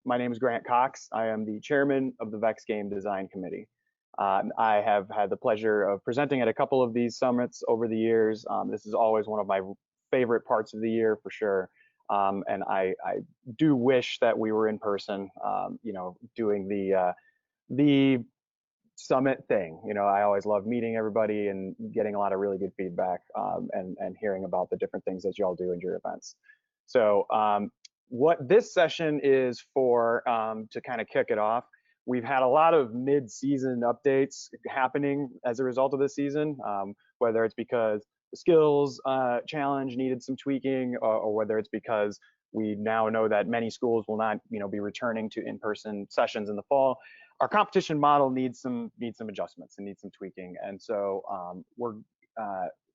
My name is Grant Cox. I am the chairman of the VEX Game Design Committee. I have had the pleasure of presenting at a couple of these summits over the years. This is always one of my favorite parts of the year for sure. And I do wish that we were in person, doing the summit thing. I always love meeting everybody and getting a lot of really good feedback, and hearing about the different things that y'all do in your events. So what this session is for, to kind of kick it off, we've had a lot of mid-season updates happening as a result of this season, whether it's because the skills challenge needed some tweaking, or whether it's because we now know that many schools will not be returning to in-person sessions in the fall. Our competition model needs some adjustments and needs some tweaking, and so we're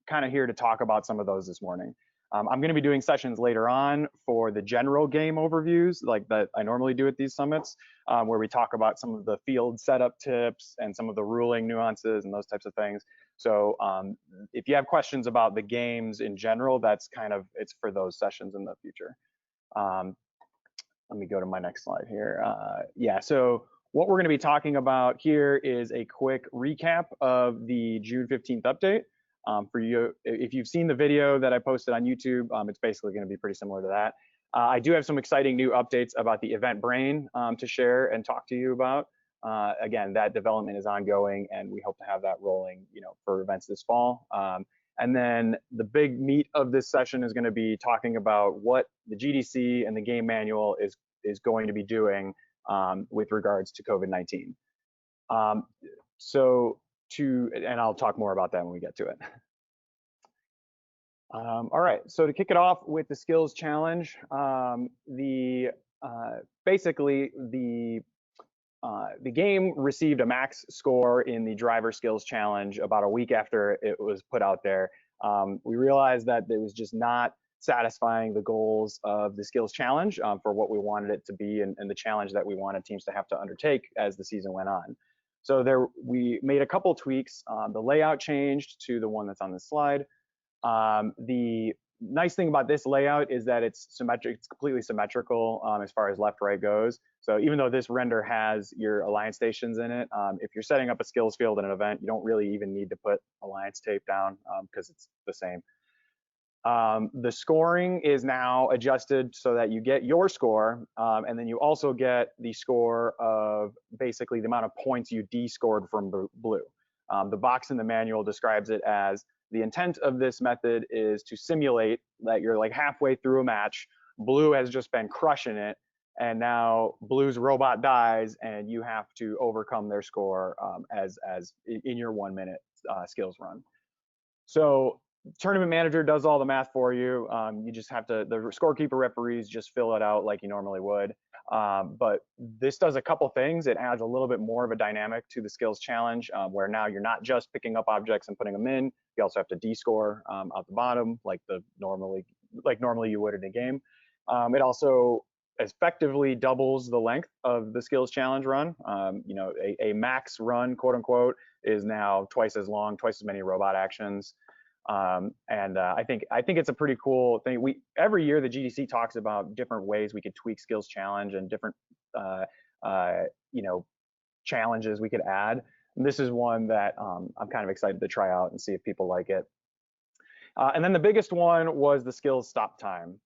kind of here to talk about some of those this morning. I'm going to be doing sessions later on for the general game overviews, like that I normally do at these summits, where we talk about some of the field setup tips and some of the ruling nuances and those types of things. So if you have questions about the games in general, it's for those sessions in the future. Let me go to my next slide here. So what we're going to be talking about here is a quick recap of the June 15th update. For you, if you've seen the video that I posted on YouTube, it's basically going to be pretty similar to that. I do have some exciting new updates about the event brain to share and talk to you about. Again, that development is ongoing, and we hope to have that rolling, for events this fall. And then the big meat of this session is going to be talking about what the GDC and the game manual is going to be doing with regards to COVID-19. And I'll talk more about that when we get to it. All right, so to kick it off with the skills challenge, basically the game received a max score in the driver skills challenge about a week after it was put out there. We realized that it was just not satisfying the goals of the skills challenge for what we wanted it to be, and the challenge that we wanted teams to have to undertake as the season went on. So we made a couple tweaks. The layout changed to the one that's on this slide. The nice thing about this layout is that it's symmetric. It's completely symmetrical as far as left-right goes. So even though this render has your alliance stations in it, if you're setting up a skills field in an event, you don't really even need to put alliance tape down because it's the same. The scoring is now adjusted so that you get your score, and then you also get the score of basically the amount of points you descored from blue. The box in the manual describes it as the intent of this method is to simulate that you're like halfway through a match, blue has just been crushing it, and now blue's robot dies and you have to overcome their score as in your 1 minute skills run. So tournament manager does all the math for you. You just have to, the scorekeeper referees just fill it out like you normally would. But this does a couple things. It adds a little bit more of a dynamic to the skills challenge, where now you're not just picking up objects and putting them in. You also have to descore out the bottom like normally you would in a game. It also effectively doubles the length of the skills challenge run. A max run, quote unquote, is now twice as long, twice as many robot actions. I think it's a pretty cool thing. Every year the GDC talks about different ways we could tweak skills challenge and different challenges we could add. And this is one that I'm kind of excited to try out and see if people like it. And then the biggest one was the skills stop time.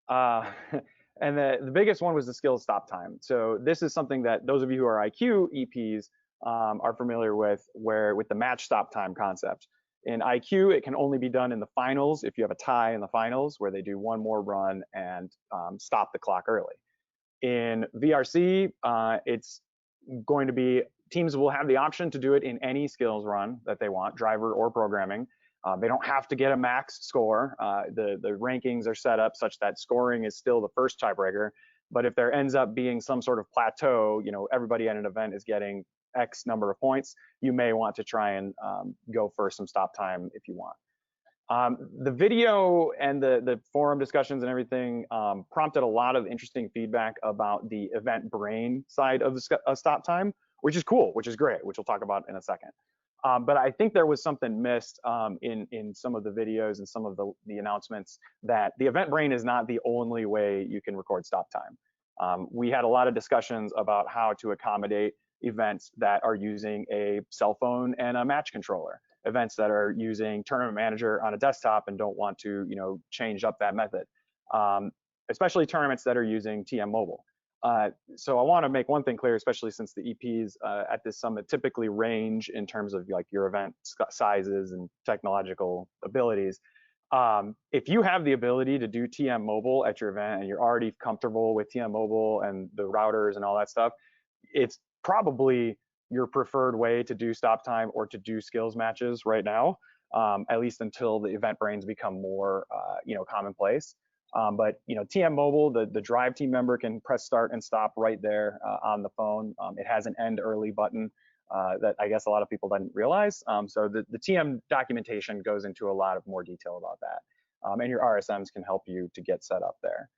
And the biggest one was the skills stop time. So this is something that those of you who are IQ EPs are familiar with, with the match stop time concept. In IQ, it can only be done in the finals if you have a tie in the finals where they do one more run and stop the clock early. In VRC, it's going to be, teams will have the option to do it in any skills run that they want, driver or programming. They don't have to get a max score. The rankings are set up such that scoring is still the first tiebreaker. But if there ends up being some sort of plateau, everybody at an event is getting X number of points, you may want to try and go for some stop time if you want. The video and the forum discussions and everything prompted a lot of interesting feedback about the event brain side of the stop time, which is cool, which is great, which we'll talk about in a second. But I think there was something missed in some of the videos and some of the announcements, that the event brain is not the only way you can record stop time. We had a lot of discussions about how to accommodate events that are using a cell phone and a match controller, events that are using Tournament Manager on a desktop and don't want to, change up that method, especially tournaments that are using TM Mobile. So I want to make one thing clear, especially since the EPs at this summit typically range in terms of like your event sizes and technological abilities. If you have the ability to do TM Mobile at your event and you're already comfortable with TM Mobile and the routers and all that stuff, it's probably your preferred way to do stop time or to do skills matches right now, at least until the event brains become more, commonplace. But TM Mobile, the drive team member can press start and stop right there on the phone. It has an end early button that I guess a lot of people didn't realize. So the TM documentation goes into a lot of more detail about that, and your RSMs can help you to get set up there.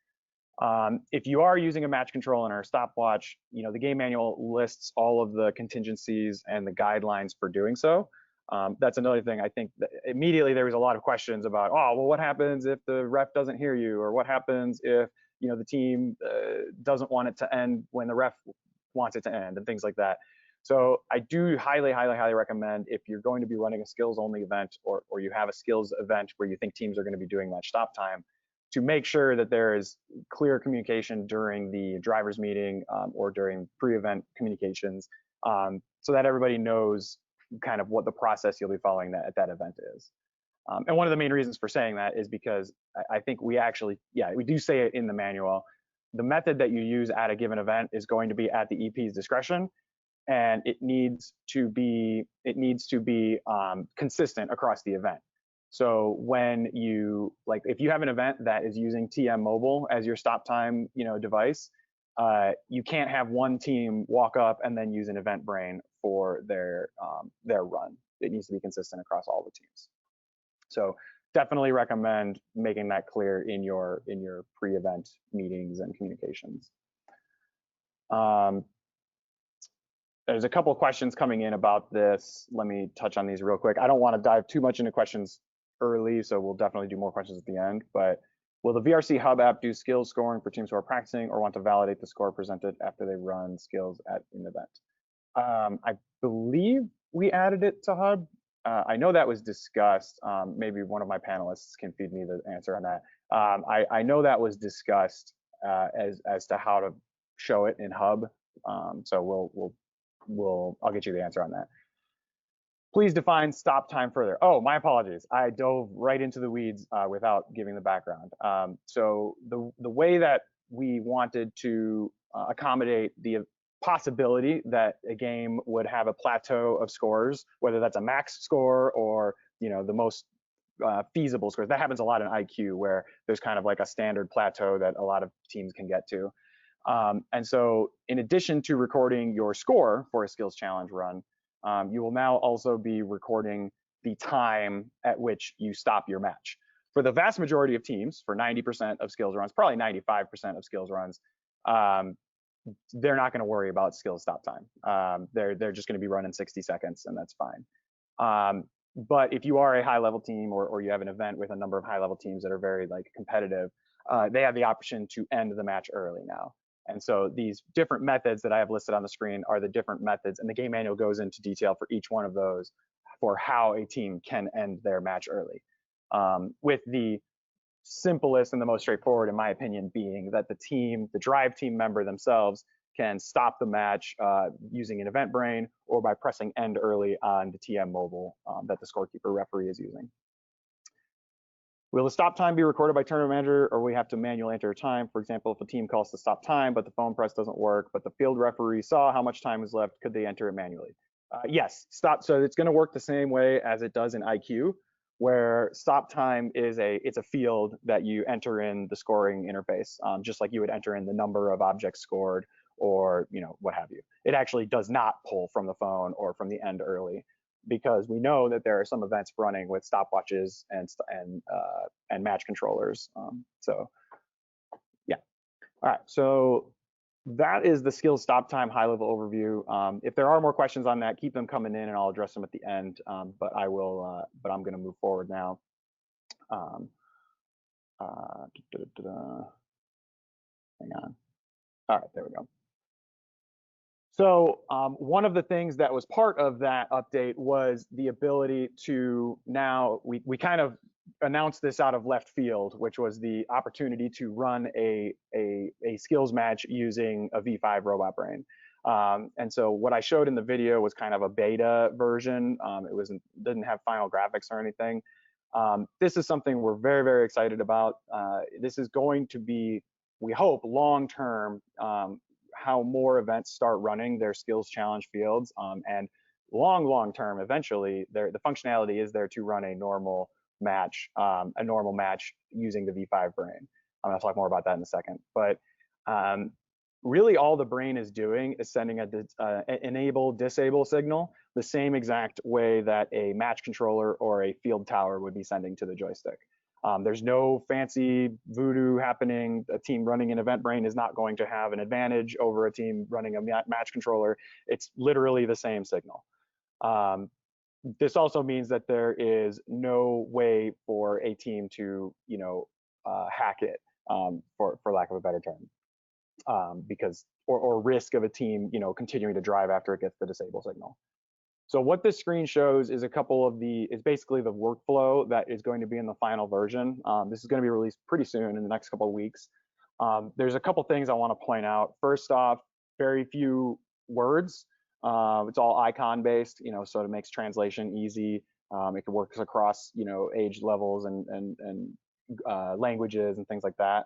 If you are using a match control or a stopwatch, the game manual lists all of the contingencies and the guidelines for doing so. That's another thing. I think that immediately there was a lot of questions about, oh, well, what happens if the ref doesn't hear you, or what happens if the team doesn't want it to end when the ref wants it to end, and things like that. So I do highly, highly, highly recommend, if you're going to be running a skills only event, or you have a skills event where you think teams are going to be doing match stop time, to make sure that there is clear communication during the drivers meeting or during pre-event communications, so that everybody knows kind of what the process you'll be following at that event is. And one of the main reasons for saying that is because I think we actually, we do say it in the manual. The method that you use at a given event is going to be at the EP's discretion, and it needs to be consistent across the event. So when if you have an event that is using TM Mobile as your stop time, device, you can't have one team walk up and then use an event brain for their run. It needs to be consistent across all the teams. So definitely recommend making that clear in your pre-event meetings and communications. There's a couple of questions coming in about this. Let me touch on these real quick. I don't want to dive too much into questions early, so we'll definitely do more questions at the end. But will the VRC Hub app do skills scoring for teams who are practicing or want to validate the score presented after they run skills at an event? I believe we added it to Hub. I know that was discussed. Maybe one of my panelists can feed me the answer on that. I know that was discussed as to how to show it in Hub. So I'll get you the answer on that. Please define stop time further. Oh, my apologies. I dove right into the weeds without giving the background. So the way that we wanted to accommodate the possibility that a game would have a plateau of scores, whether that's a max score or the most feasible scores. That happens a lot in IQ, where there's kind of like a standard plateau that a lot of teams can get to. And so in addition to recording your score for a skills challenge run, you will now also be recording the time at which you stop your match. For the vast majority of teams, for 90% of skills runs, probably 95% of skills runs, they're not going to worry about skills stop time. They're just going to be running 60 seconds, and that's fine. But if you are a high-level team, or you have an event with a number of high-level teams that are very competitive, they have the option to end the match early now. And so these different methods that I have listed on the screen are the different methods, and the game manual goes into detail for each one of those for how a team can end their match early. With the simplest and the most straightforward, in my opinion, being that the drive team member themselves can stop the match using an event brain or by pressing end early on the TM Mobile that the scorekeeper referee is using. Will the stop time be recorded by tournament manager, or we have to manually enter time? For example, if a team calls to stop time, but the phone press doesn't work, but the field referee saw how much time is left, could they enter it manually? Yes, so it's going to work the same way as it does in IQ, where stop time is it's a field that you enter in the scoring interface, just like you would enter in the number of objects scored, or what have you. It actually does not pull from the phone or from the end early, because we know that there are some events running with stopwatches and match controllers. So yeah. All right. So that is the skills stop time high level overview. If there are more questions on that, keep them coming in, and I'll address them at the end. But I'm going to move forward now. Hang on. All right, there we go. So one of the things that was part of that update was the ability to now, we kind of announced this out of left field, which was the opportunity to run a skills match using a V5 robot brain. And so what I showed in the video was kind of a beta version. It didn't have final graphics or anything. This is something we're very, very excited about. This is going to be, we hope, long-term, how more events start running their skills challenge fields, and long term, eventually, the functionality is there to run a normal match using the V5 brain. I'm going to talk more about that in a second. But really, all the brain is doing is sending a enable disable signal, the same exact way that a match controller or a field tower would be sending to the joystick. There's no fancy voodoo happening. A team running an event brain is not going to have an advantage over a team running a match controller. It's literally the same signal. This also means that there is no way for a team to, hack it, for lack of a better term, because or risk of a team, continuing to drive after it gets the disable signal. So what this screen shows is it's basically the workflow that is going to be in the final version. This is going to be released pretty soon in the next couple of weeks. There's a couple things I want to point out. First off, very few words. It's all icon based, so it makes translation easy. It works across, age levels and languages and things like that.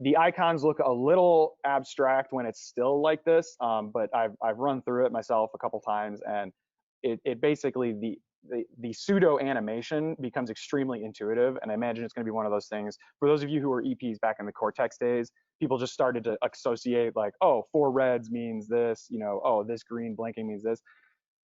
The icons look a little abstract when it's still like this, but I've run through it myself a couple times, and it basically, the pseudo animation becomes extremely intuitive, and I imagine it's going to be one of those things. For those of you who were EPs back in the Cortex days, people just started to associate, like, oh, 4 reds means this, oh, this green blinking means this.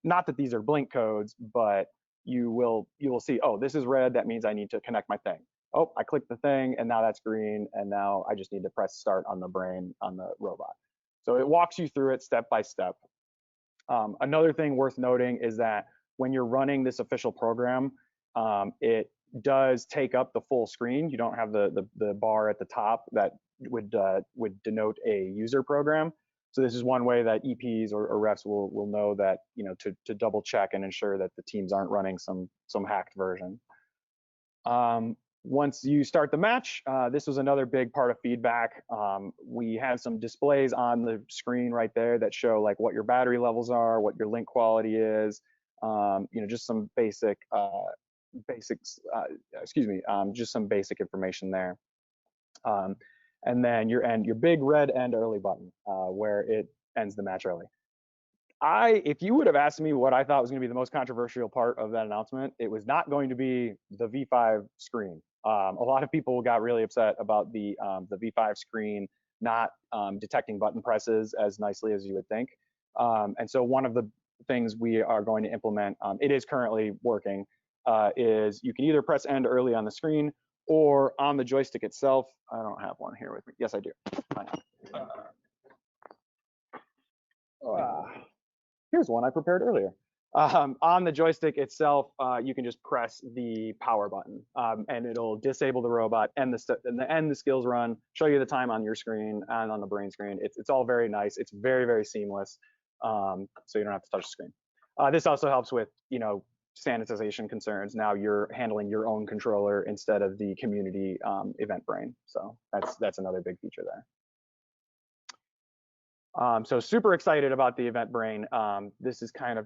Not that these are blink codes, but you will see, oh, this is red, that means I need to connect my thing. Oh, I clicked the thing and now that's green, and now I just need to press start on the brain on the robot. So it walks you through it step by step. Another thing worth noting is that when you're running this official program, it does take up the full screen. You don't have the bar at the top that would denote a user program. So this is one way that EPs or refs will know that, to double check and ensure that the teams aren't running some hacked version. Once you start the match, this was another big part of feedback. We had some displays on the screen right there that show like what your battery levels are, what your link quality is, just some basics, just some basic information there. And then your big red end early button, where it ends the match early. If you would have asked me what I thought was going to be the most controversial part of that announcement, it was not going to be the V5 screen. A lot of people got really upset about the V5 screen not detecting button presses as nicely as you would think. And so one of the things we are going to implement, it is currently working, is you can either press end early on the screen or on the joystick itself. I don't have one here with me. Yes, I do. Here's one I prepared earlier. On the joystick itself, you can just press the power button, and it'll disable the robot and end the skills run, show you the time on your screen and on the brain screen. It's all very nice. It's very, very seamless, so you don't have to touch the screen. This also helps with, sanitization concerns. Now you're handling your own controller instead of the community event brain. So that's another big feature there. So super excited about the event brain. It's kind of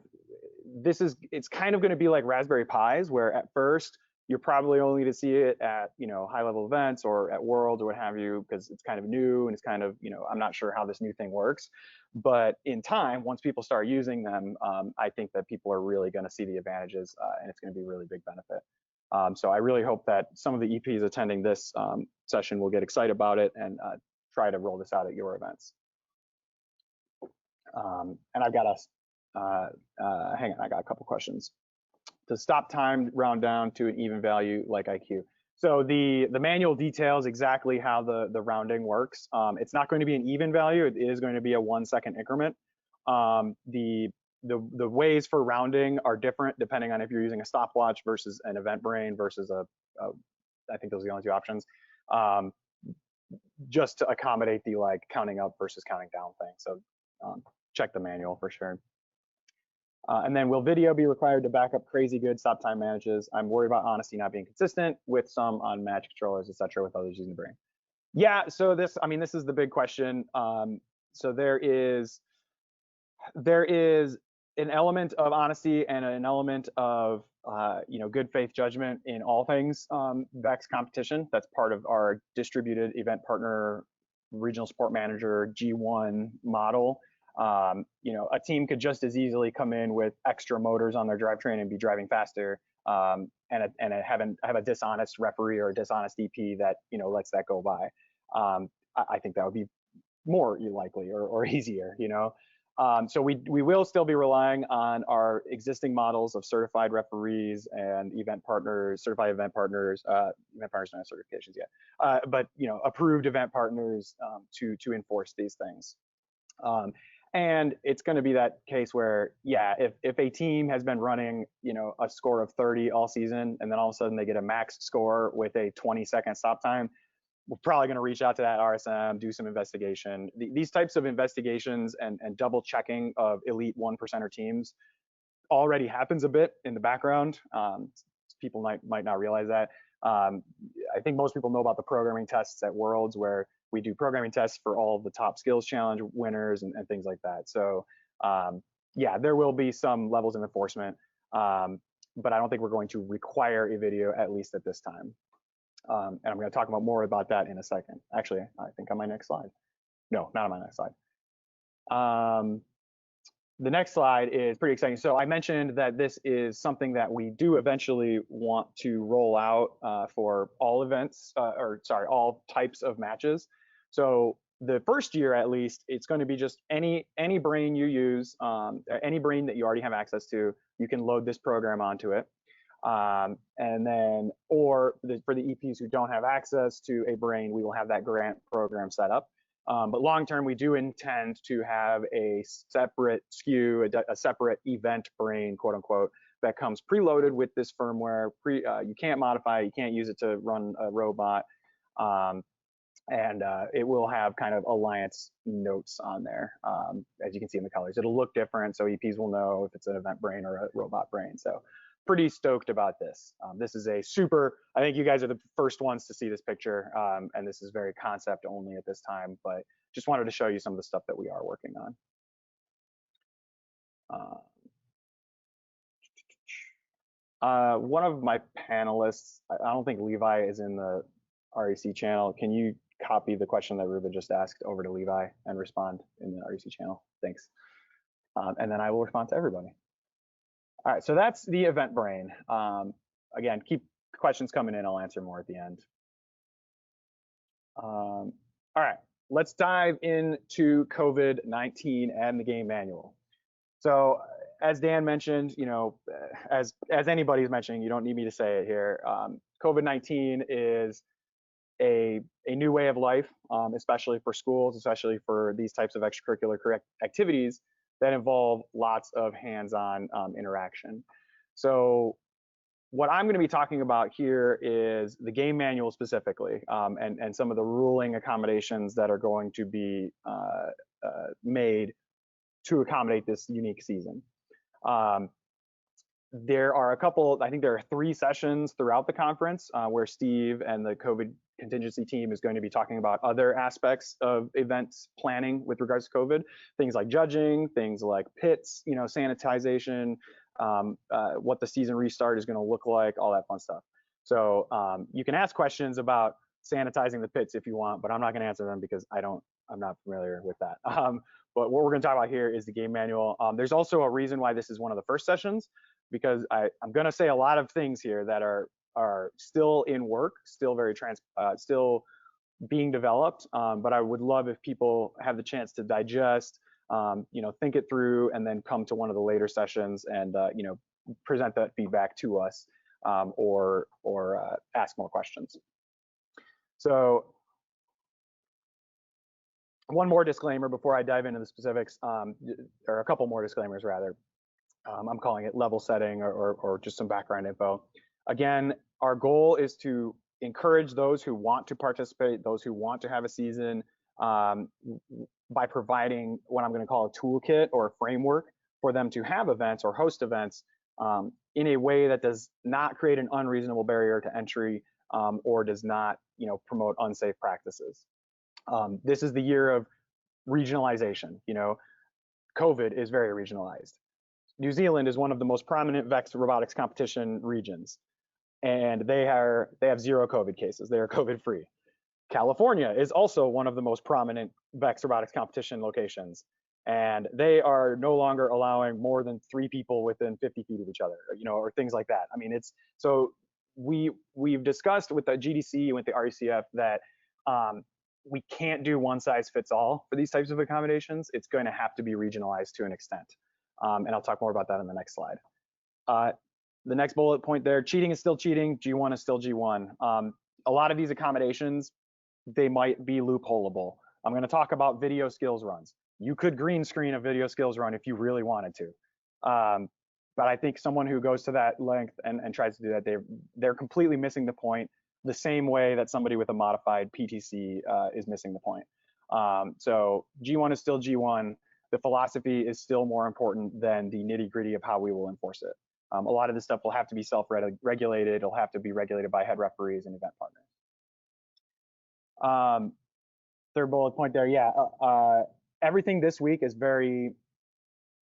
going to be like Raspberry Pis, where at first you're probably only to see it at high level events or at Worlds or what have you, because it's kind of new and it's kind of I'm not sure how this new thing works. But in time, once people start using them, I think that people are really going to see the advantages, and it's going to be a really big benefit. So I really hope that some of the EPs attending this session will get excited about it and try to roll this out at your events. And I've got hang on, I got a couple questions. To stop time, round down to an even value like IQ. So the manual details exactly how the rounding works. It's not going to be an even value. It is going to be a 1 second increment. The ways for rounding are different depending on if you're using a stopwatch versus an event brain versus I think those are the only 2 options. just to accommodate the like counting up versus counting down thing. So check the manual for sure. And then will video be required to back up crazy good stop time manages? I'm worried about honesty not being consistent with some on match controllers, etc., with others using the brain. Yeah, so this is the big question. So there is an element of honesty and an element of good faith judgment in all things VEX competition. That's part of our distributed event partner regional support manager G1 model. A team could just as easily come in with extra motors on their drivetrain and be driving faster, and have a dishonest referee or a dishonest EP that lets that go by. I think that would be more likely or easier. So we will still be relying on our existing models of certified referees and event partners, certified event partners don't have certifications yet, but approved event partners to enforce these things. And it's going to be that case where, yeah, if a team has been running, a score of 30 all season, and then all of a sudden they get a max score with a 20-second stop time, we're probably going to reach out to that RSM, do some investigation. These types of investigations and double checking of elite 1%er teams already happens a bit in the background. People might not realize that. I think most people know about the programming tests at Worlds, where we do programming tests for all of the top skills challenge winners and things like that. So yeah, there will be some levels of enforcement, but I don't think we're going to require a video, at least at this time. And I'm going to talk more about that in a second. Actually, I think on my next slide. No, not on my next slide. The next slide is pretty exciting. So I mentioned that this is something that we do eventually want to roll out for all events, all types of matches. So the first year, at least, it's going to be just any brain you use, any brain that you already have access to, you can load this program onto it. And then, for the EPs who don't have access to a brain, we will have that grant program set up. But long term, we do intend to have a separate SKU, a separate event brain, quote unquote, that comes preloaded with this firmware. You can't modify, you can't use it to run a robot. And it will have kind of alliance notes on there, as you can see in the colors. It'll look different, so EPs will know if it's an event brain or a robot brain. So pretty stoked about this. This is a super, I think you guys are the first ones to see this picture, and this is very concept only at this time, but just wanted to show you some of the stuff that we are working on. One of my panelists, I don't think Levi is in the REC channel. Can you copy the question that Ruben just asked over to Levi and respond in the REC channel? Thanks. And then I will respond to everybody. All right, so that's the event brain. Again, keep questions coming in. I'll answer more at the end. All right, let's dive into COVID-19 and the game manual. So as Dan mentioned, as anybody's mentioning, you don't need me to say it here. COVID-19 is a new way of life, especially for schools, especially for these types of extracurricular activities that involve lots of hands-on interaction. So what I'm going to be talking about here is the game manual specifically, and some of the ruling accommodations that are going to be made to accommodate this unique season. There are I think there are 3 sessions throughout the conference where Steve and the COVID contingency team is going to be talking about other aspects of events planning with regards to COVID, things like judging, things like pits, sanitization, what the season restart is going to look like, all that fun stuff. So you can ask questions about sanitizing the pits if you want, but I'm not going to answer them because I'm not familiar with that. But what we're going to talk about here is the game manual. There's also a reason why this is one of the first sessions, because I'm going to say a lot of things here that are still in work, still still being developed. But I would love if people have the chance to digest, think it through, and then come to one of the later sessions and present that feedback to us, or ask more questions. So one more disclaimer before I dive into the specifics, or a couple more disclaimers rather. I'm calling it level setting or just some background info. Again, our goal is to encourage those who want to participate, those who want to have a season, by providing what I'm going to call a toolkit or a framework for them to have events or host events in a way that does not create an unreasonable barrier to entry or does not, promote unsafe practices. This is the year of regionalization. COVID is very regionalized. New Zealand is one of the most prominent VEX robotics competition regions, and they have 0 COVID cases. They are COVID free. California is also one of the most prominent VEX robotics competition locations, and they are no longer allowing more than 3 people within 50 feet of each other, or things like that. I mean, it's so we've discussed with the GDC and with the RECF that we can't do one size fits all for these types of accommodations. It's going to have to be regionalized to an extent, and I'll talk more about that in the next slide. The next bullet point there: cheating is still cheating. G1 is still G1. A lot of these accommodations, they might be loopholeable. I'm going to talk about video skills runs. You could green screen a video skills run if you really wanted to. But I think someone who goes to that length and tries to do that, they're completely missing the point, the same way that somebody with a modified PTC is missing the point. So G1 is still G1. The philosophy is still more important than the nitty-gritty of how we will enforce it. A lot of this stuff will have to be self-regulated. It'll have to be regulated by head referees and event partners. Third bullet point there, yeah. Everything this week is very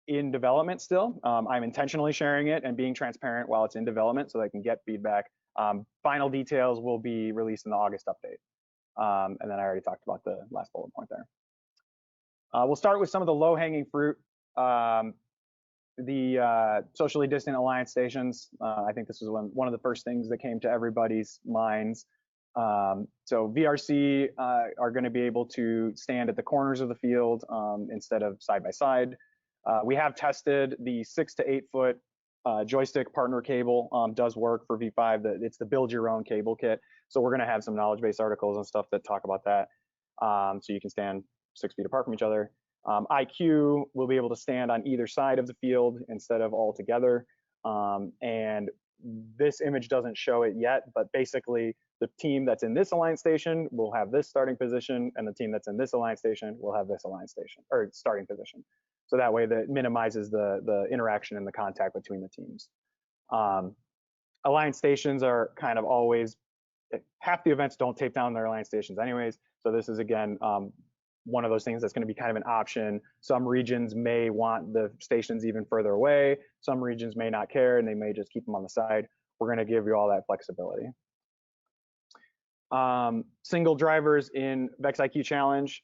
in development still. I'm intentionally sharing it and being transparent while it's in development so that I can get feedback. Final details will be released in the August update. And then I already talked about the last bullet point there. We'll start with some of the low-hanging fruit. The socially distant alliance stations. I think this was one of the first things that came to everybody's minds. So VRC are going to be able to stand at the corners of the field instead of side by side. We have tested the 6 to 8 foot joystick partner cable. Does work for V5. It's the build your own cable kit. So we're going to have some knowledge base articles and stuff that talk about that. So you can stand 6 feet apart from each other. IQ will be able to stand on either side of the field instead of all together. And this image doesn't show it yet, but basically the team that's in this alliance station will have this starting position, and the team that's in this alliance station will have this alliance station or starting position. So that way that minimizes the interaction and the contact between the teams. Alliance stations are kind of always, half the events don't tape down their alliance stations anyways. So this is again, one of those things that's going to be kind of an option. Some regions may want the stations even further away. Some regions may not care and they may just keep them on the side. We're going to give you all that flexibility. Single drivers in VEX-IQ Challenge.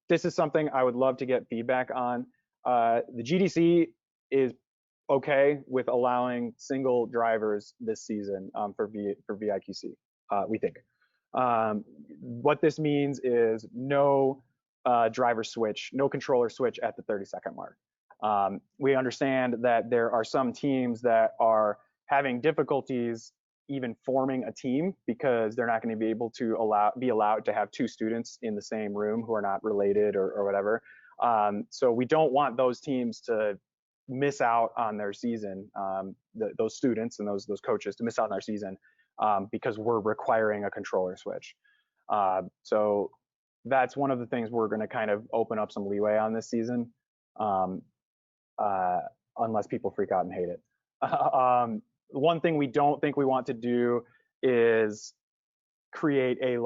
This is something I would love to get feedback on. The GDC is okay with allowing single drivers this season for VIQC, we think. What this means is no driver switch, no controller switch at the 30-second mark. We understand that there are some teams that are having difficulties even forming a team because they're not going to be able to be allowed to have 2 students in the same room who are not related or whatever. So we don't want those teams to miss out on their season, those students and those coaches to miss out on their season because we're requiring a controller switch. So that's one of the things we're going to kind of open up some leeway on this season, unless people freak out and hate it. One thing we don't think we want to do is create a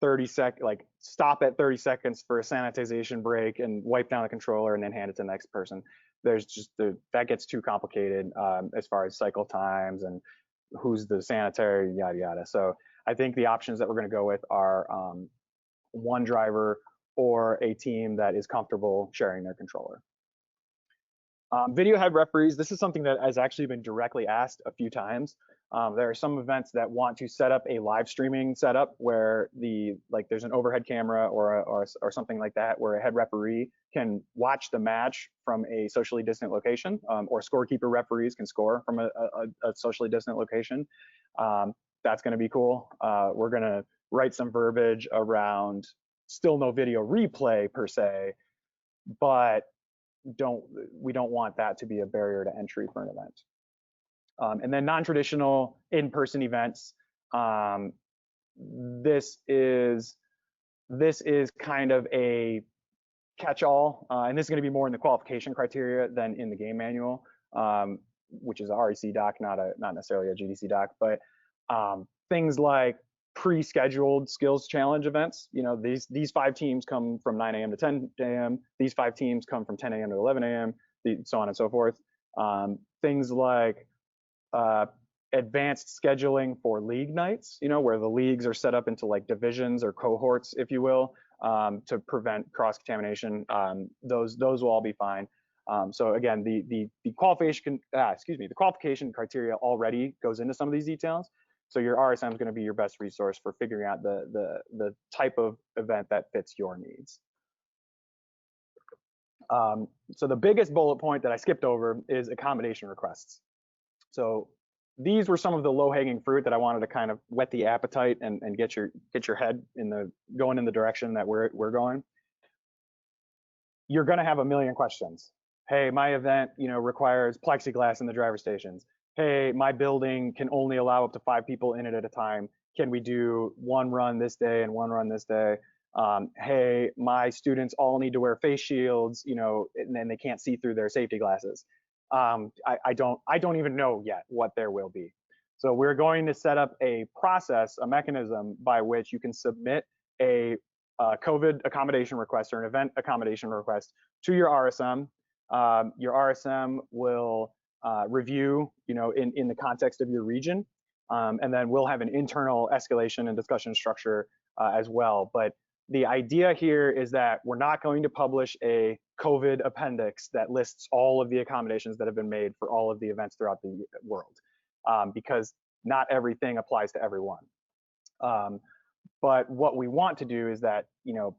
30-second, stop at 30 seconds for a sanitization break and wipe down the controller and then hand it to the next person. There's just that gets too complicated as far as cycle times and who's the sanitary, yada yada. So I think the options that we're going to go with are one driver or a team that is comfortable sharing their controller. Video head referees, this is something that has actually been directly asked a few times. There are some events that want to set up a live streaming setup where there's an overhead camera or something like that where a head referee can watch the match from a socially distant location, or scorekeeper referees can score from a socially distant location. That's going to be cool. We're going to write some verbiage around still no video replay per se, but we don't want that to be a barrier to entry for an event. And then non-traditional in-person events. Um, this is kind of a catch-all, and this is going to be more in the qualification criteria than in the game manual, which is a REC doc, not necessarily a GDC doc. But things like pre-scheduled skills challenge events. You know, these 5 teams come from 9 a.m. to 10 a.m. These 5 teams come from 10 a.m. to 11 a.m. So on and so forth. Things like advanced scheduling for league nights, you know, where the leagues are set up into like divisions or cohorts, if you will, to prevent cross-contamination. Those will all be fine. So again, the qualification criteria already goes into some of these details. So your RSM is going to be your best resource for figuring out the type of event that fits your needs. So the biggest bullet point that I skipped over is accommodation requests. So these were some of the low-hanging fruit that I wanted to kind of whet the appetite and get your head going in the direction that we're going. You're going to have a million questions. Hey, my event, you know, requires plexiglass in the driver stations. Hey, my building can only allow up to 5 people in it at a time. Can we do 1 run this day and 1 run this day? Hey, my students all need to wear face shields, you know, and then they can't see through their safety glasses. I don't even know yet what there will be. So we're going to set up a process, a mechanism by which you can submit a COVID accommodation request or an event accommodation request to your RSM. Your RSM will review, you know, in the context of your region, and then we'll have an internal escalation and discussion structure as well. But the idea here is that we're not going to publish a COVID appendix that lists all of the accommodations that have been made for all of the events throughout the world, because not everything applies to everyone. But what we want to do is that, you know,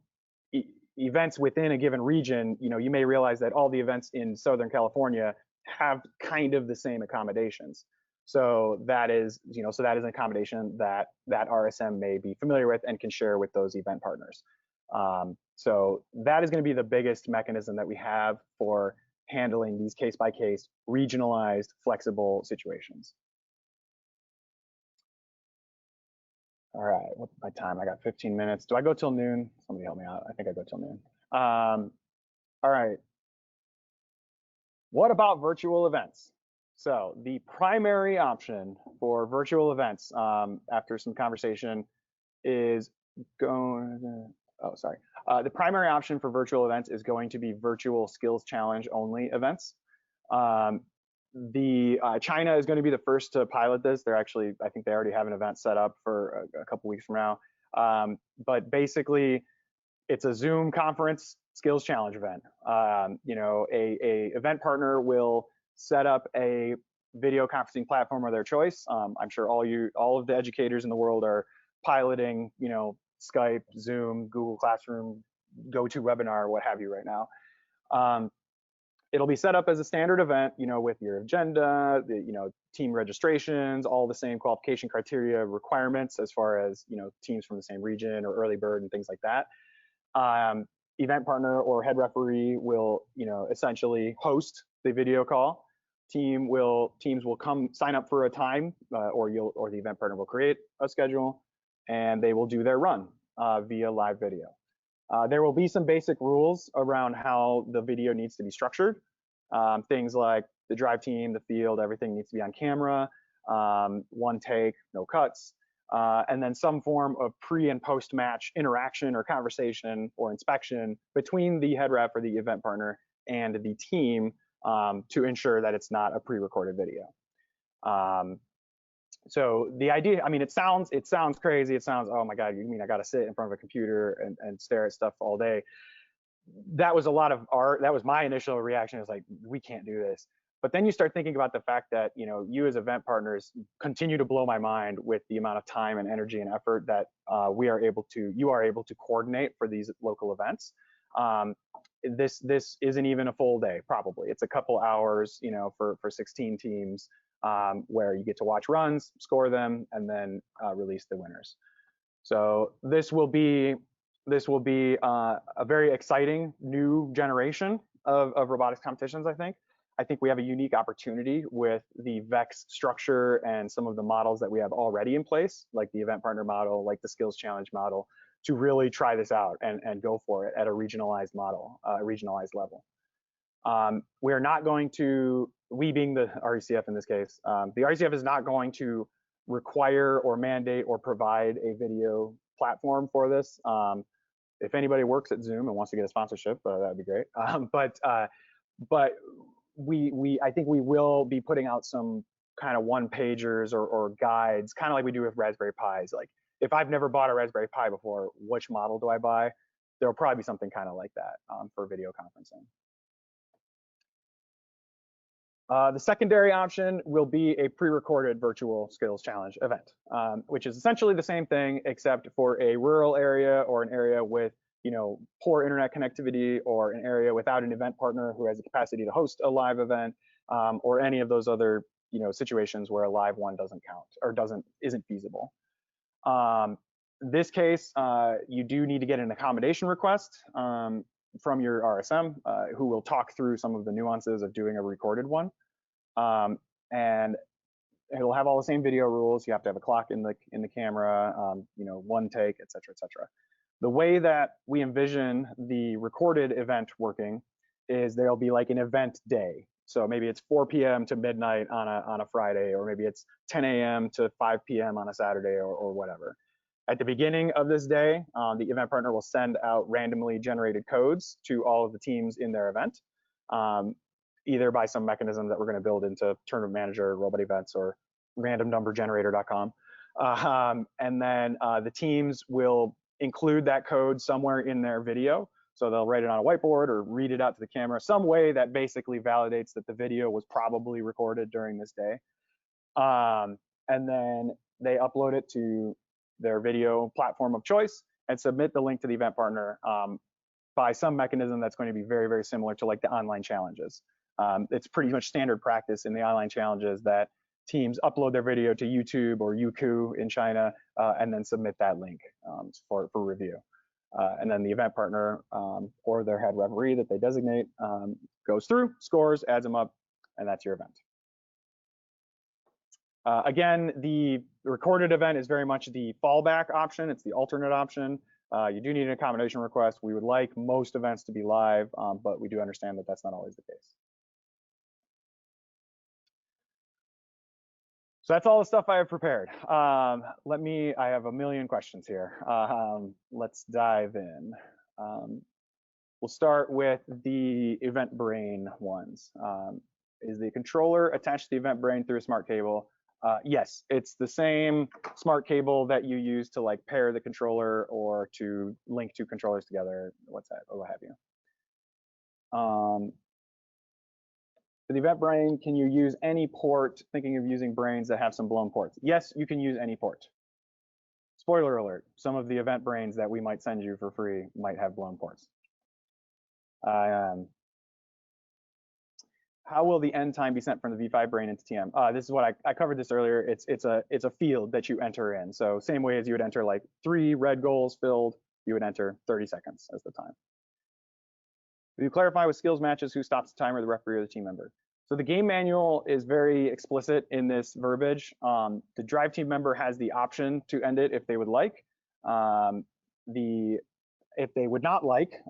events within a given region, you know, you may realize that all the events in Southern California have kind of the same accommodations. So that is, you know, an accommodation that RSM may be familiar with and can share with those event partners. So that is going to be the biggest mechanism that we have for handling these case-by-case, regionalized, flexible situations. All right, what's my time? I got 15 minutes. Do I go till noon? Somebody help me out. I think I go till noon. All right. What about virtual events? So the primary option for virtual events, after some conversation, is going. Oh, sorry. The primary option for virtual events is going to be virtual skills challenge only events. China is going to be the first to pilot this. They're actually, I think they already have an event set up for a couple weeks from now. But basically, it's a Zoom conference skills challenge event. You know, a event partner will set up a video conferencing platform of their choice. I'm sure all of the educators in the world are piloting, you know, Skype, Zoom, Google Classroom, GoToWebinar, what have you right now. It'll be set up as a standard event, you know, with your agenda, you know, team registrations, all the same qualification criteria requirements as far as, you know, teams from the same region or early bird and things like that. Event partner or head referee will, you know, essentially host the video call. Teams will come sign up for a time, or the event partner will create a schedule, and they will do their run via live video. There will be some basic rules around how the video needs to be structured. Things like the drive team, the field, everything needs to be on camera, 1 take, no cuts, and then some form of pre and post match interaction or conversation or inspection between the head ref or the event partner and the team to ensure that it's not a pre-recorded video. So the idea, I mean, it sounds crazy. It sounds, oh my God, you mean I got to sit in front of a computer and stare at stuff all day? That was a lot of art. That was my initial reaction. It was like, we can't do this. But then you start thinking about the fact that, you know, you as event partners continue to blow my mind with the amount of time and energy and effort that you are able to coordinate for these local events. This isn't even a full day, probably. It's a couple hours, you know, for 16 teams, where you get to watch runs, score them, and then release the winners. So this will be a very exciting new generation of robotics competitions, I think. I think we have a unique opportunity with the VEX structure and some of the models that we have already in place, like the event partner model, like the skills challenge model, to really try this out and go for it at a regionalized model, regionalized level. We are not going to, we being the RECF in this case, the RECF is not going to require or mandate or provide a video platform for this. If anybody works at Zoom and wants to get a sponsorship, that'd be great. But I think we will be putting out some kind of one-pagers or guides, kind of like we do with Raspberry Pis. Like, if I've never bought a Raspberry Pi before, which model do I buy? There will probably be something kind of like that for video conferencing. The secondary option will be a pre-recorded virtual skills challenge event, which is essentially the same thing, except for a rural area or an area with poor internet connectivity, or an area without an event partner who has the capacity to host a live event, or any of those other situations where a live one doesn't count or isn't feasible. This case, you do need to get an accommodation request from your RSM, who will talk through some of the nuances of doing a recorded one. And it'll have all the same video rules. You have to have a clock in the camera, one take, et cetera, et cetera. The way that we envision the recorded event working is there'll be like an event day. So maybe it's 4 p.m. to midnight on a Friday, or maybe it's 10 a.m. to 5 p.m. on a Saturday, or whatever. At the beginning of this day, the event partner will send out randomly generated codes to all of the teams in their event, either by some mechanism that we're going to build into Tournament Manager, Robot Events, or randomnumbergenerator.com. And then the teams will include that code somewhere in their video. So they'll write it on a whiteboard or read it out to the camera, some way that basically validates that the video was probably recorded during this day. And then they upload it to their video platform of choice and submit the link to the event partner by some mechanism that's going to be very, very similar to like the online challenges. It's pretty much standard practice in the online challenges that teams upload their video to YouTube or Youku in China, and then submit that link for review. And then the event partner or their head referee that they designate goes through, scores, adds them up, and that's your event. Again, the recorded event is very much the fallback option. It's the alternate option. You do need an accommodation request. We would like most events to be live, but we do understand that that's not always the case. So that's all the stuff I have prepared. I have a million questions here. Let's dive in. We'll start with the event brain ones. Is the controller attached to the event brain through a smart cable? Yes, it's the same smart cable that you use to like pair the controller or to link two controllers together, what have you. For the event brain, can you use any port? Thinking of using brains that have some blown ports. Yes, you can use any port. Spoiler alert, some of the event brains that we might send you for free might have blown ports. How will the end time be sent from the V5 brain into TM? This is what I covered this earlier. It's a field that you enter in. So same way as you would enter like 3 red goals filled, you would enter 30 seconds as the time. Will you clarify with skills matches who stops the timer, the referee or the team member? So the game manual is very explicit in this verbiage. The drive team member has the option to end it if they would like. If they would not like,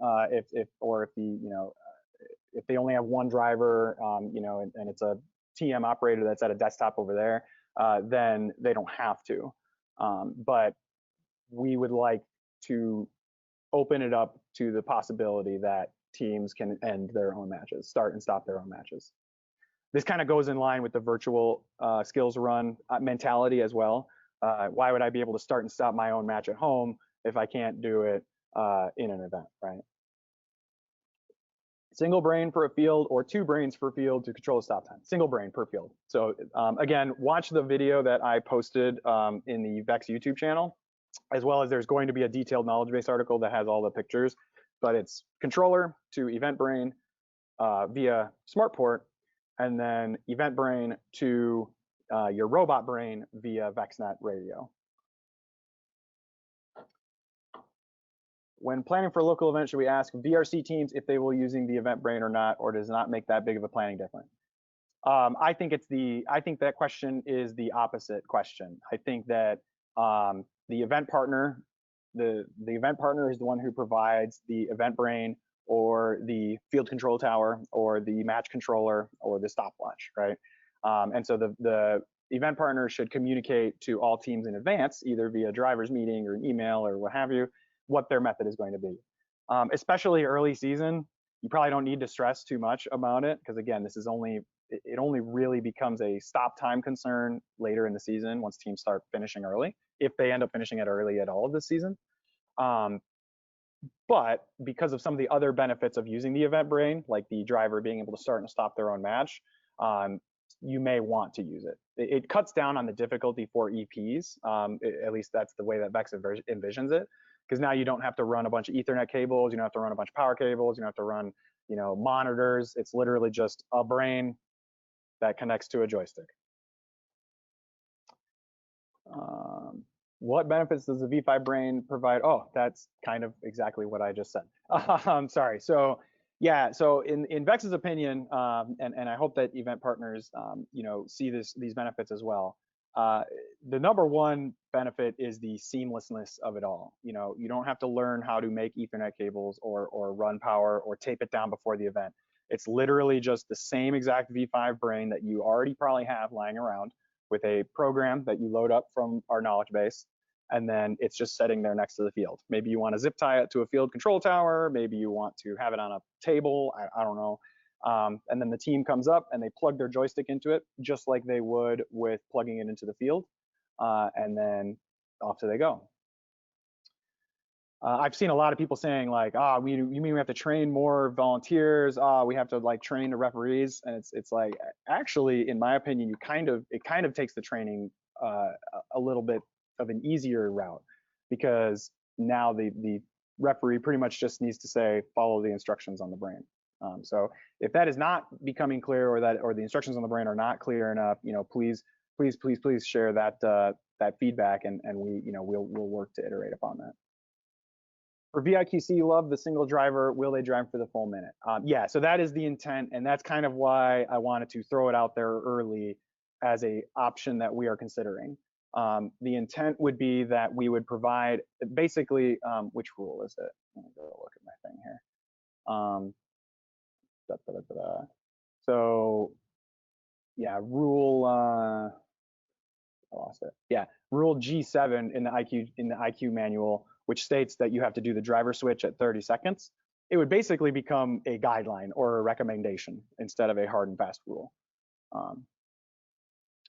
if they only have one driver, and it's a TM operator that's at a desktop over there, then they don't have to. But we would like to open it up to the possibility that teams can end their own matches, start and stop their own matches. This kind of goes in line with the virtual skills run mentality as well. Why would I be able to start and stop my own match at home if I can't do it in an event, right? Single brain per field or 2 brains per field to control the stop time. Single brain per field. So again, watch the video that I posted in the VEX YouTube channel, as well as there's going to be a detailed knowledge base article that has all the pictures, but it's controller to event brain via smart port, and then event brain to your robot brain via VEXNet radio. when planning for a local event, should we ask VRC teams if they will using the event brain or not, or does it not make that big of a planning difference? I think that question is the opposite question. I think that the event partner, the event partner is the one who provides the event brain or the field control tower or the match controller or the stopwatch, right? And so the event partner should communicate to all teams in advance, either via driver's meeting or an email or what have you, what their method is going to be. Especially early season, you probably don't need to stress too much about it, because again, this is only, it only really becomes a stop time concern later in the season once teams start finishing early, if they end up finishing it early at all this season. But because of some of the other benefits of using the event brain, like the driver being able to start and stop their own match, you may want to use it. It cuts down on the difficulty for EPs. At least that's the way that VEX envisions it, because now you don't have to run a bunch of Ethernet cables, you don't have to run a bunch of power cables, you don't have to run, you know, monitors. It's literally just a brain that connects to a joystick. What benefits does the V5 brain provide? Oh, that's kind of exactly what I just said. Sorry. So yeah, so in VEX's opinion, and I hope that event partners, you know, see these benefits as well. The number one benefit is the seamlessness of it all. You know, you don't have to learn how to make Ethernet cables or run power or tape it down before the event. It's literally just the same exact V5 brain that you already probably have lying around with a program that you load up from our knowledge base, and then it's just sitting there next to the field. Maybe you want to zip tie it to a field control tower, maybe you want to have it on a table, I don't know. And then the team comes up and they plug their joystick into it, just like they would with plugging it into the field, and then off they go. I've seen a lot of people saying like, you mean we have to train more volunteers? We have to like train the referees, and it's like, actually, in my opinion, it kind of takes the training a little bit of an easier route, because now the referee pretty much just needs to say follow the instructions on the brain. So if that is not becoming clear, or the instructions on the brain are not clear enough, you know, please share that feedback, and we, you know, we'll work to iterate upon that. For VIQC, love the single driver. Will they drive for the full minute? Yeah, so that is the intent, and that's kind of why I wanted to throw it out there early as a option that we are considering. The intent would be that we would provide basically, which rule is it? Let me go look at my thing here. So yeah, rule, I lost it. Yeah, rule G7 in the IQ manual, which states that you have to do the driver switch at 30 seconds. It would basically become a guideline or a recommendation instead of a hard and fast rule.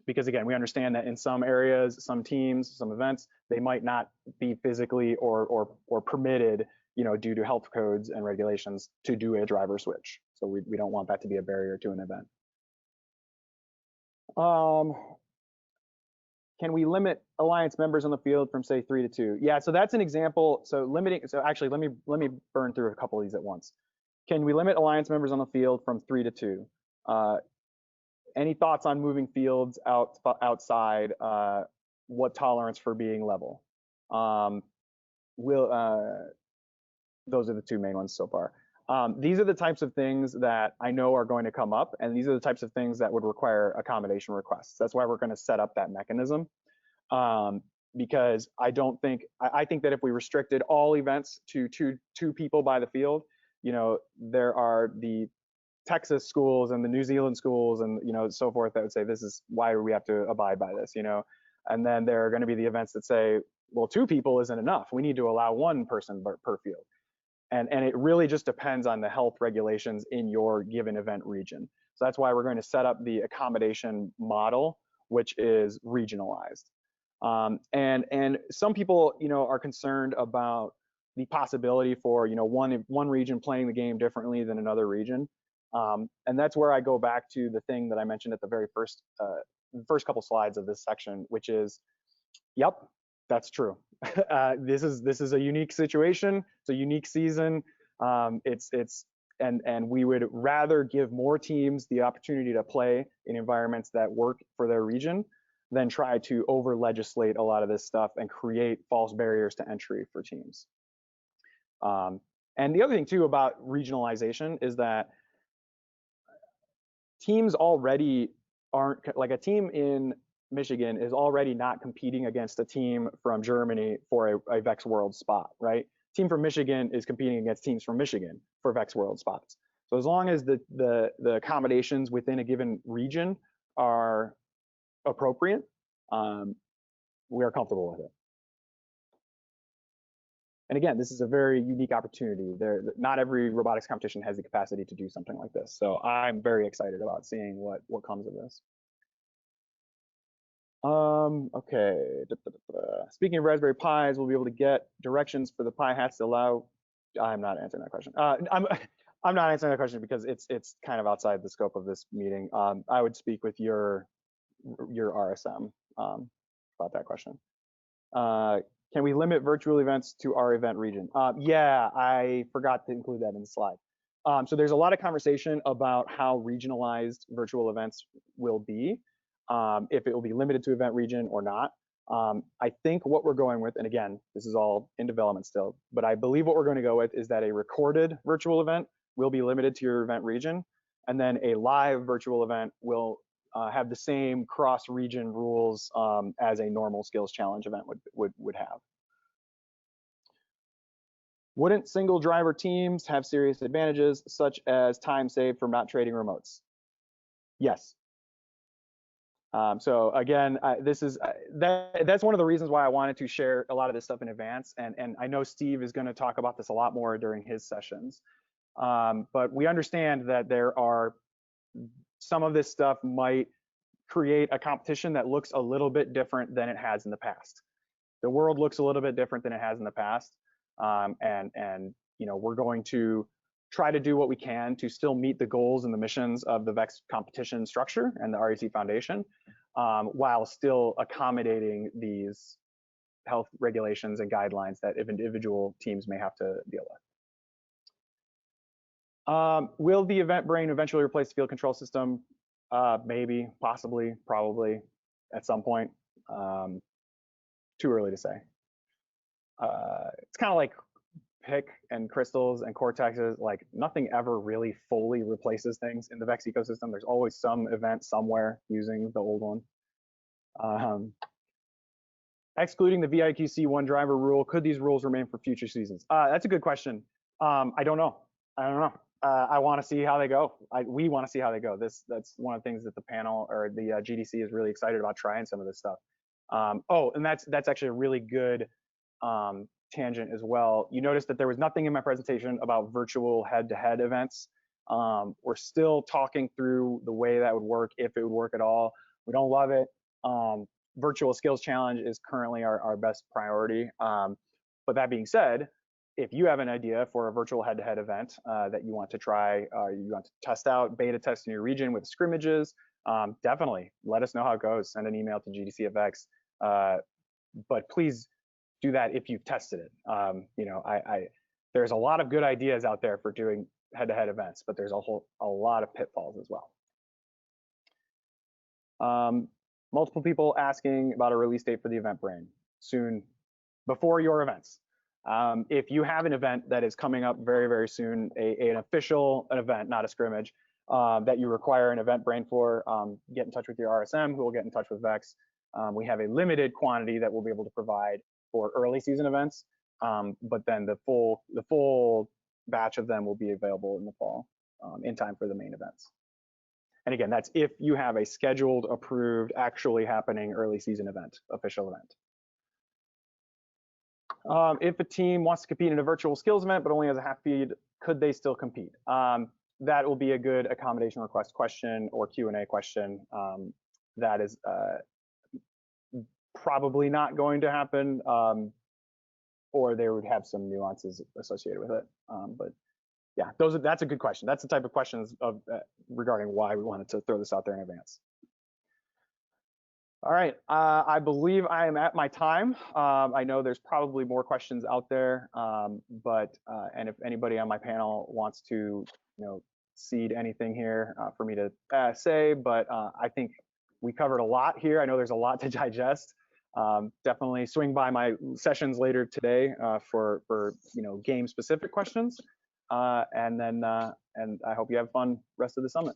Because again, we understand that in some areas, some teams, some events, they might not be physically or permitted, you know, due to health codes and regulations, to do a driver switch. So we don't want that to be a barrier to an event. Can we limit alliance members on the field from say 3 to 2? Yeah, so that's an example. So actually, let me burn through a couple of these at once. Can we limit alliance members on the field from 3 to 2? Any thoughts on moving fields outside? What tolerance for being level? Those are the two main ones so far. These are the types of things that I know are going to come up, and these are the types of things that would require accommodation requests. That's why we're going to set up that mechanism, because I think that if we restricted all events to two people by the field, you know, there are the Texas schools and the New Zealand schools and, you know, so forth that would say, this is why do we have to abide by this, you know? And then there are going to be the events that say, well, 2 people isn't enough. We need to allow 1 person per field. And it really just depends on the health regulations in your given event region. So that's why we're going to set up the accommodation model, which is regionalized. And some people, you know, are concerned about the possibility for, you know, one region playing the game differently than another region. And that's where I go back to the thing that I mentioned at the very first couple slides of this section, which is, yep, that's true. This is a unique situation. It's a unique season. And we would rather give more teams the opportunity to play in environments that work for their region than try to over legislate a lot of this stuff and create false barriers to entry for teams. And the other thing too about regionalization is that teams already aren't, like a team in Michigan is already not competing against a team from Germany for a VEX World spot, right? Team from Michigan is competing against teams from Michigan for VEX World spots. So as long as the accommodations within a given region are appropriate, we are comfortable with it. And again, this is a very unique opportunity. Not every robotics competition has the capacity to do something like this. So I'm very excited about seeing what comes of this. Okay. Speaking of Raspberry Pis, we'll be able to get directions for the Pi hats to allow. I'm not answering that question. I'm not answering that question because it's kind of outside the scope of this meeting. I would speak with your RSM about that question. Can we limit virtual events to our event region? Yeah, I forgot to include that in the slide. So there's a lot of conversation about how regionalized virtual events will be, if it will be limited to event region or not. I think what we're going with, and again, this is all in development still, but I believe what we're going to go with is that a recorded virtual event will be limited to your event region, and then a live virtual event will have the same cross-region rules as a normal skills challenge event would have. Wouldn't single driver teams have serious advantages, such as time saved from not trading remotes? Yes. So again, that's one of the reasons why I wanted to share a lot of this stuff in advance, and I know Steve is going to talk about this a lot more during his sessions. But we understand that there are some of this stuff might create a competition that looks a little bit different than it has in the past. The world looks a little bit different than it has in the past, and you know, we're going to try to do what we can to still meet the goals and the missions of the VEX competition structure and the REC Foundation, while still accommodating these health regulations and guidelines that individual teams may have to deal with. Will the event brain eventually replace the field control system? Maybe, possibly, probably, at some point. Too early to say. It's kind of like PIC and crystals and cortexes. Like nothing ever really fully replaces things in the VEX ecosystem. There's always some event somewhere using the old one. Excluding the VIQC one driver rule, could these rules remain for future seasons? That's a good question. I don't know. I want to see how they go. We want to see how they go. That's one of the things that the panel or the GDC is really excited about trying some of this stuff. Oh, and that's actually a really good tangent as well. You noticed that there was nothing in my presentation about virtual head-to-head events. We're still talking through the way that would work, if it would work at all. We don't love it. Virtual skills challenge is currently our best priority. But that being said, if you have an idea for a virtual head-to-head event that you want to try, you want to test out, beta test in your region with scrimmages, definitely let us know how it goes. Send an email to GDC-FX. But please do that if you've tested it. You know, there's a lot of good ideas out there for doing head-to-head events, but there's a lot of pitfalls as well. Multiple people asking about a release date for the event brain soon, before your events. If you have an event that is coming up very, very soon, an official event, not a scrimmage, that you require an event brain for, get in touch with your RSM, who will get in touch with VEX. We have a limited quantity that we'll be able to provide for early season events, but then the full batch of them will be available in the fall, in time for the main events. And again, that's if you have a scheduled, approved, actually happening early season event, official event. If a team wants to compete in a virtual skills event but only has a half feed, could they still compete? That will be a good accommodation request question or Q&A question. That is probably not going to happen, or they would have some nuances associated with it. But yeah, that's a good question. That's the type of questions regarding why we wanted to throw this out there in advance. All right, I believe I am at my time. I know there's probably more questions out there, but and if anybody on my panel wants to, seed anything here for me to say, but I think we covered a lot here. I know there's a lot to digest. Definitely swing by my sessions later today for game specific questions, and I hope you have fun rest of the summit.